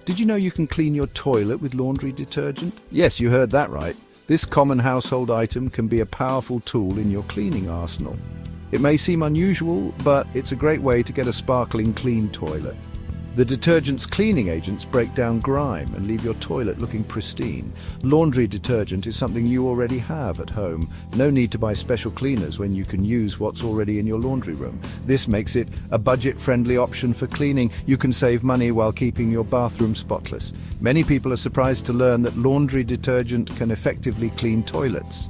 Did you know you can clean your toilet with laundry detergent? Yes, you heard that right. This common household item can be a powerful tool in your cleaning arsenal. It may seem unusual, but it's a great way to get a sparkling clean toilet. The detergent's cleaning agents break down grime and leave your toilet looking pristine. Laundry detergent is something you already have at home. No need to buy special cleaners when you can use what's already in your laundry room. This makes it a budget-friendly option for cleaning. You can save money while keeping your bathroom spotless. Many people are surprised to learn that laundry detergent can effectively clean toilets.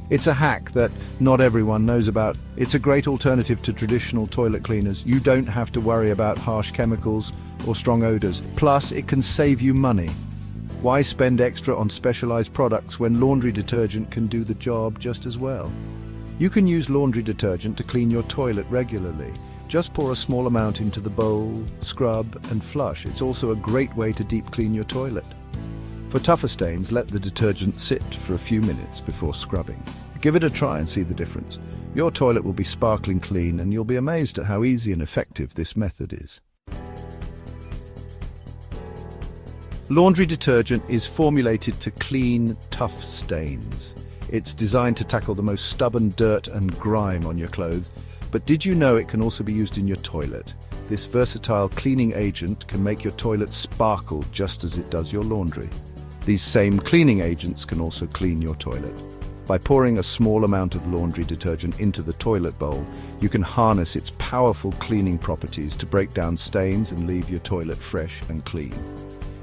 It's a hack that not everyone knows about. It's a great alternative to traditional toilet cleaners. You don't have to worry about harsh chemicals or strong odors. Plus, it can save you money. Why spend extra on specialized products when laundry detergent can do the job just as well? You can use laundry detergent to clean your toilet regularly. Just pour a small amount into the bowl, scrub, and flush. It's also a great way to deep clean your toilet. For tougher stains, let the detergent sit for a few minutes before scrubbing. Give it a try and see the difference. Your toilet will be sparkling clean, and you'll be amazed at how easy and effective this method is. Laundry detergent is formulated to clean tough stains. It's designed to tackle the most stubborn dirt and grime on your clothes. But did you know it can also be used in your toilet? This versatile cleaning agent can make your toilet sparkle just as it does your laundry. These same cleaning agents can also clean your toilet. By pouring a small amount of laundry detergent into the toilet bowl, you can harness its powerful cleaning properties to break down stains and leave your toilet fresh and clean.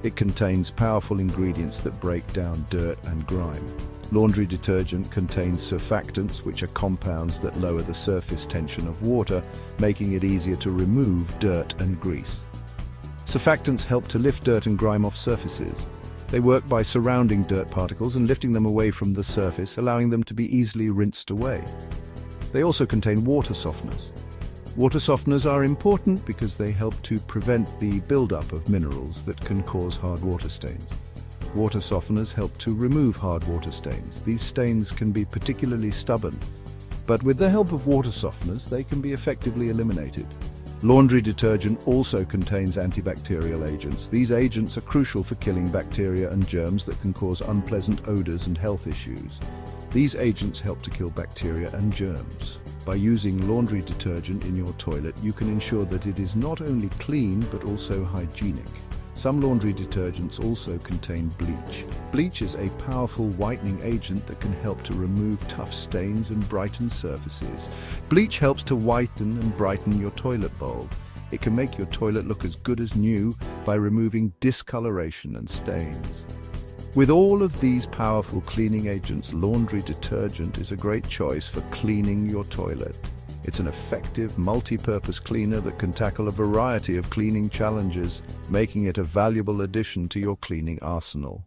It contains powerful ingredients that break down dirt and grime. Laundry detergent contains surfactants, which are compounds that lower the surface tension of water, making it easier to remove dirt and grease. Surfactants help to lift dirt and grime off surfaces. They work by surrounding dirt particles and lifting them away from the surface, allowing them to be easily rinsed away. They also contain water softeners. Water softeners are important because they help to prevent the buildup of minerals that can cause hard water stains. Water softeners help to remove hard water stains. These stains can be particularly stubborn, but with the help of water softeners, they can be effectively eliminated. Laundry detergent also contains antibacterial agents. These agents are crucial for killing bacteria and germs that can cause unpleasant odors and health issues. These agents help to kill bacteria and germs. By using laundry detergent in your toilet, you can ensure that it is not only clean but also hygienic. Some laundry detergents also contain bleach. Bleach is a powerful whitening agent that can help to remove tough stains and brighten surfaces. Bleach helps to whiten and brighten your toilet bowl. It can make your toilet look as good as new by removing discoloration and stains. With all of these powerful cleaning agents, laundry detergent is a great choice for cleaning your toilet. It's an effective, multi-purpose cleaner that can tackle a variety of cleaning challenges, making it a valuable addition to your cleaning arsenal.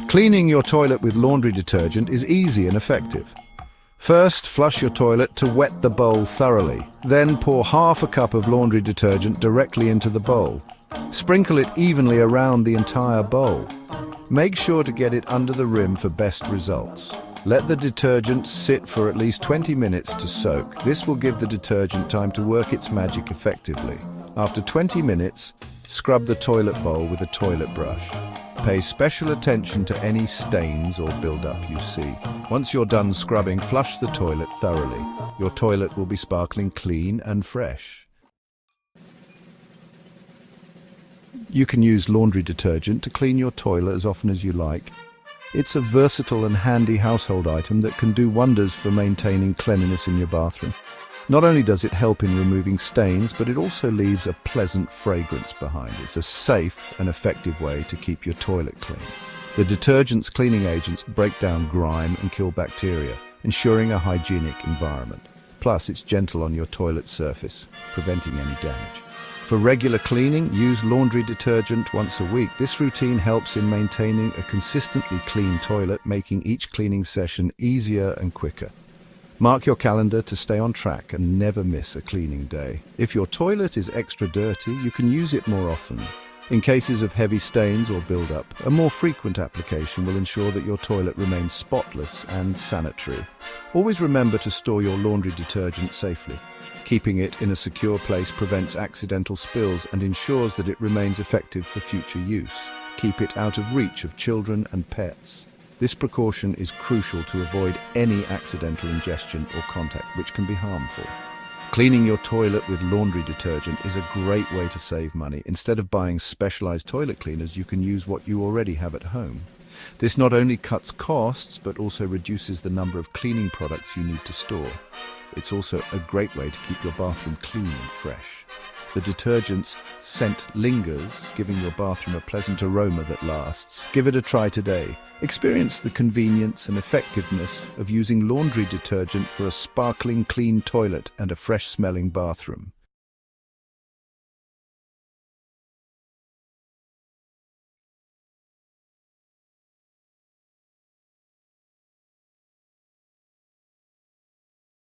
Cleaning your toilet with laundry detergent is easy and effective. First, flush your toilet to wet the bowl thoroughly. Then pour half a cup of laundry detergent directly into the bowl. Sprinkle it evenly around the entire bowl. Make sure to get it under the rim for best results. Let the detergent sit for at least 20 minutes to soak. This will give the detergent time to work its magic effectively. After 20 minutes, scrub the toilet bowl with a toilet brush. Pay special attention to any stains or buildup you see. Once you're done scrubbing, flush the toilet thoroughly. Your toilet will be sparkling clean and fresh. You can use laundry detergent to clean your toilet as often as you like. It's a versatile and handy household item that can do wonders for maintaining cleanliness in your bathroom. Not only does it help in removing stains, but it also leaves a pleasant fragrance behind. It's a safe and effective way to keep your toilet clean. The detergent's cleaning agents break down grime and kill bacteria, ensuring a hygienic environment. Plus, it's gentle on your toilet surface, preventing any damage. For regular cleaning, use laundry detergent once a week. This routine helps in maintaining a consistently clean toilet, making each cleaning session easier and quicker. Mark your calendar to stay on track and never miss a cleaning day. If your toilet is extra dirty, you can use it more often. In cases of heavy stains or build-up, a more frequent application will ensure that your toilet remains spotless and sanitary. Always remember to store your laundry detergent safely. Keeping it in a secure place prevents accidental spills and ensures that it remains effective for future use. Keep it out of reach of children and pets. This precaution is crucial to avoid any accidental ingestion or contact, which can be harmful. Cleaning your toilet with laundry detergent is a great way to save money. Instead of buying specialized toilet cleaners, you can use what you already have at home. This not only cuts costs, but also reduces the number of cleaning products you need to store. It's also a great way to keep your bathroom clean and fresh. The detergent's scent lingers, giving your bathroom a pleasant aroma that lasts. Give it a try today. Experience the convenience and effectiveness of using laundry detergent for a sparkling clean toilet and a fresh-smelling bathroom.